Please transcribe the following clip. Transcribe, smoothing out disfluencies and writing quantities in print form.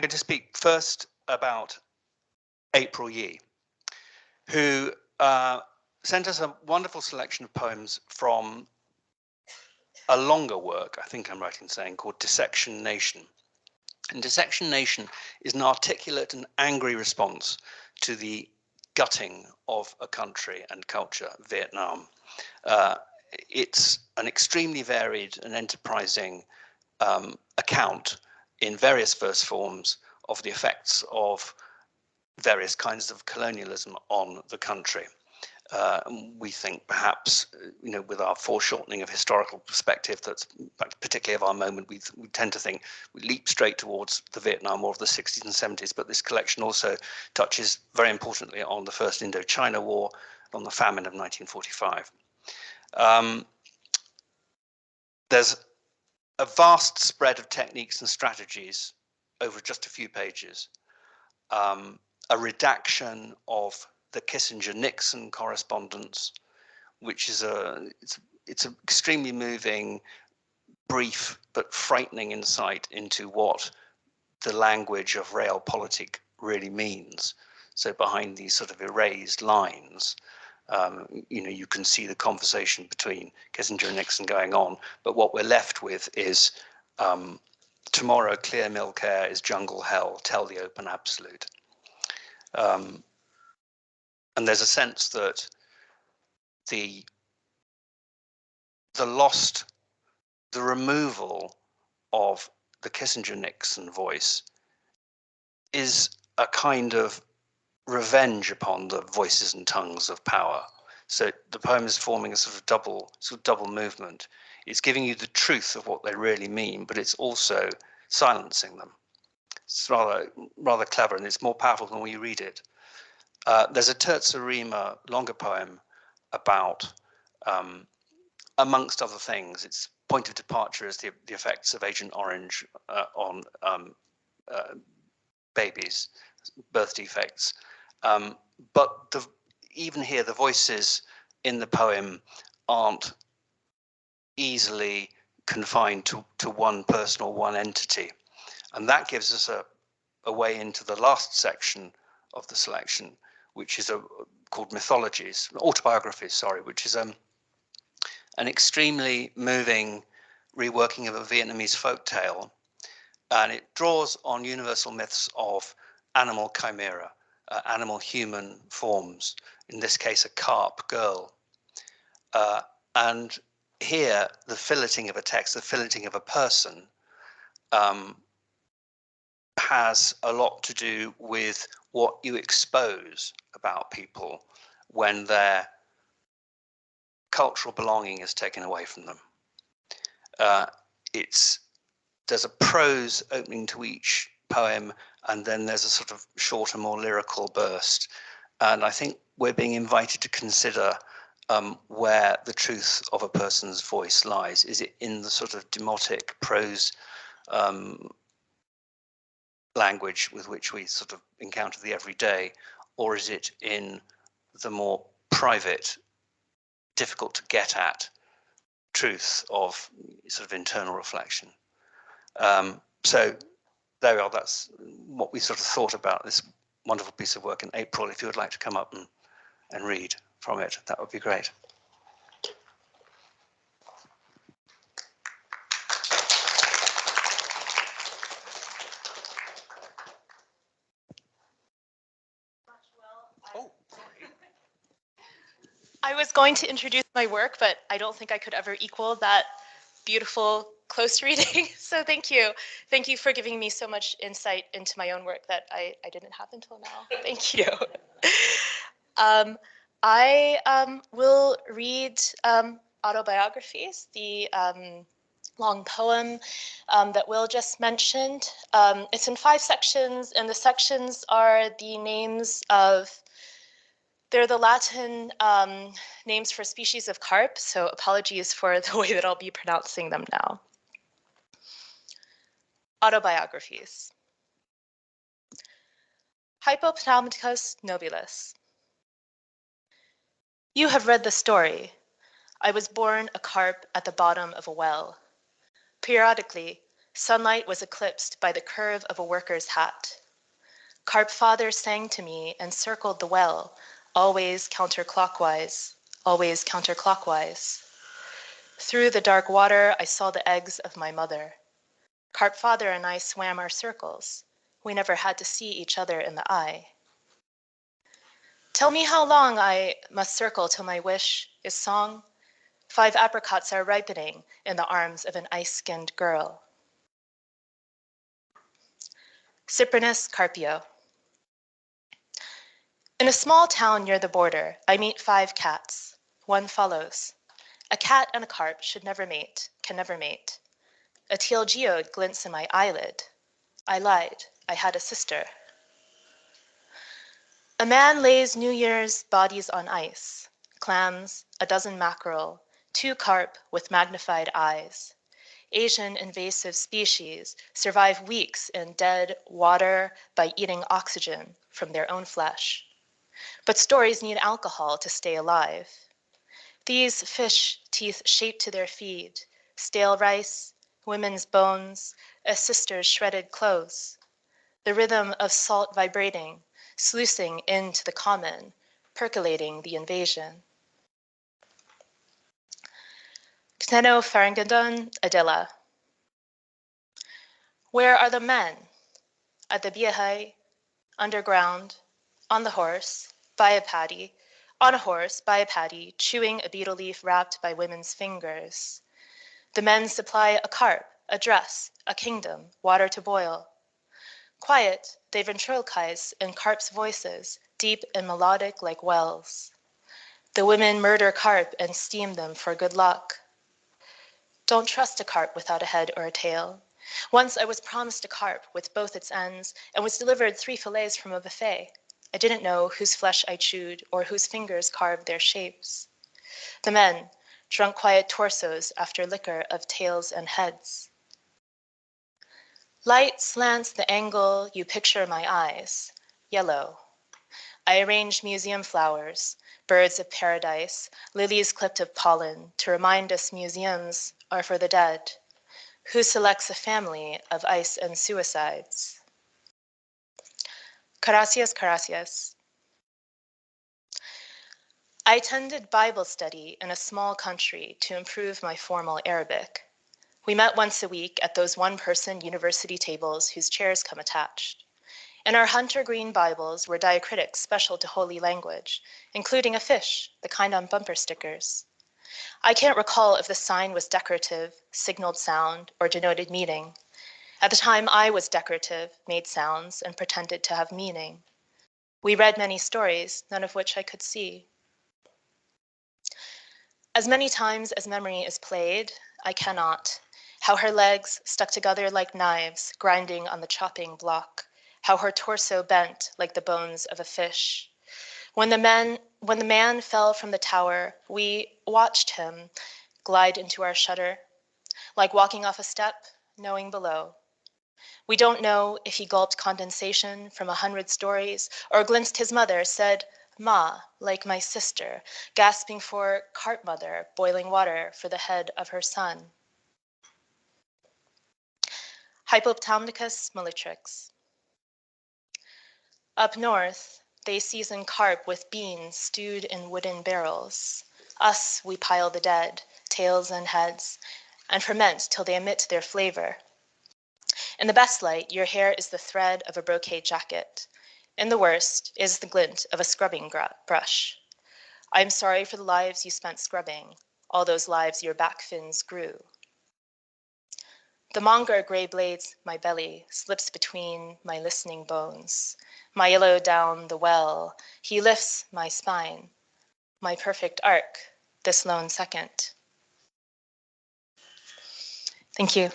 going to speak first about April Yee, who sent us a wonderful selection of poems from a longer work, I think I'm right in saying, called Dissection Nation. And Dissection Nation is an articulate and angry response to the gutting of a country and culture, Vietnam. It's an extremely varied and enterprising account in various verse forms of the effects of various kinds of colonialism on the country. We think perhaps, with our foreshortening of historical perspective, that's particularly of our moment, we tend to think we leap straight towards the Vietnam War of the 60s and 70s, but this collection also touches very importantly on the First Indochina War, on the famine of 1945. There's a vast spread of techniques and strategies over just a few pages. A redaction of the Kissinger-Nixon correspondence, which is it's an extremely moving, brief but frightening insight into what the language of realpolitik really means. So behind these sort of erased lines, you can see the conversation between Kissinger and Nixon going on, but what we're left with is tomorrow clear milk air is jungle hell, tell the open absolute. And there's a sense that the removal of the Kissinger-Nixon voice is a kind of revenge upon the voices and tongues of power. So the poem is forming a sort of double movement. It's giving you the truth of what they really mean, but it's also silencing them. It's rather clever, and it's more powerful than when you read it. There's a terza rima longer poem about, amongst other things, its point of departure is the effects of Agent Orange on babies, birth defects. But even here, the voices in the poem aren't easily confined to one person or one entity. And that gives us a way into the last section of the selection, which is called autobiographies, which is an extremely moving reworking of a Vietnamese folk tale. And it draws on universal myths of animal chimera, animal-human forms, in this case, a carp girl. And here, the filleting of a text, the filleting of a person, has a lot to do with what you expose about people when their cultural belonging is taken away from them. There's a prose opening to each poem, and then there's a sort of shorter, more lyrical burst. And I think we're being invited to consider where the truth of a person's voice lies. Is it in the sort of demotic prose language with which we sort of encounter the everyday, or is it in the more private, difficult to get at truth of sort of internal reflection? So there we are. That's what we sort of thought about this wonderful piece of work. In April, if you would like to come up and read from it, that would be great. I was going to introduce my work, but I don't think I could ever equal that beautiful close reading. So thank you. Thank you for giving me so much insight into my own work that I didn't have until now. Thank you. I will read autobiographies, the long poem that Will just mentioned. It's in 5 sections, and the sections are the names of they're the Latin names for species of carp, so apologies for the way that I'll be pronouncing them now. Autobiographies. Hypopneumaticus nobilis. You have read the story. I was born a carp at the bottom of a well. Periodically, Sunlight was eclipsed by the curve of a worker's hat. Carp Father sang to me and circled the well, always counterclockwise, always counterclockwise. Through the dark water, I saw the eggs of my mother. Carp Father and I swam our circles. We never had to see each other in the eye. Tell me how long I must circle till my wish is song. 5 apricots are ripening in the arms of an ice-skinned girl. Cyprinus Carpio. In a small town near the border, I meet 5 cats. One follows. A cat and a carp should never mate, can never mate. A teal geode glints in my eyelid. I lied, I had a sister. A man lays New Year's bodies on ice. Clams, a dozen mackerel, 2 carp with magnified eyes. Asian invasive species survive weeks in dead water by eating oxygen from their own flesh. But stories need alcohol to stay alive. These fish teeth shaped to their feed, stale rice, women's bones, a sister's shredded clothes. The rhythm of salt vibrating, sluicing into the common, percolating the invasion. Ctenopharangedon Adela. Where are the men? At the biahai, underground, on the horse, by a paddy, on a horse, by a paddy, chewing a betel leaf wrapped by women's fingers. The men supply a carp, a dress, a kingdom, water to boil. Quiet, they ventriloquize in carp's voices, deep and melodic like wells. The women murder carp and steam them for good luck. Don't trust a carp without a head or a tail. Once I was promised a carp with both its ends and was delivered 3 fillets from a buffet. I didn't know whose flesh I chewed or whose fingers carved their shapes. The men, drunk quiet torsos after liquor of tails and heads. Light slants the angle you picture my eyes, yellow. I arrange museum flowers, birds of paradise, lilies clipped of pollen, to remind us museums are for the dead. Who selects a family of ice and suicides? Gracias, gracias. I attended Bible study in a small country to improve my formal Arabic. We met once a week at those one-person university tables whose chairs come attached. In our hunter green Bibles were diacritics special to holy language, including a fish, the kind on bumper stickers. I can't recall if the sign was decorative, signaled sound, or denoted meaning. At the time, I was decorative, made sounds, and pretended to have meaning. We read many stories, none of which I could see. As many times as memory is played, I cannot. How her legs stuck together like knives, grinding on the chopping block. How her torso bent like the bones of a fish. When the man fell from the tower, we watched him glide into our shutter, like walking off a step, knowing below. We don't know if he gulped condensation from 100 stories or glimpsed his mother, said, "Ma, like my sister," gasping for carp mother, boiling water for the head of her son. Hypoptalmicus mollitrix. Up north, they season carp with beans stewed in wooden barrels. Us, we pile the dead, tails and heads, and ferment till they emit their flavor. In the best light, your hair is the thread of a brocade jacket. In the worst is the glint of a scrubbing brush. I am sorry for the lives you spent scrubbing, all those lives your back fins grew. The monger gray blades my belly, slips between my listening bones. My yellow down the well, he lifts my spine. My perfect arc, this lone second. Thank you.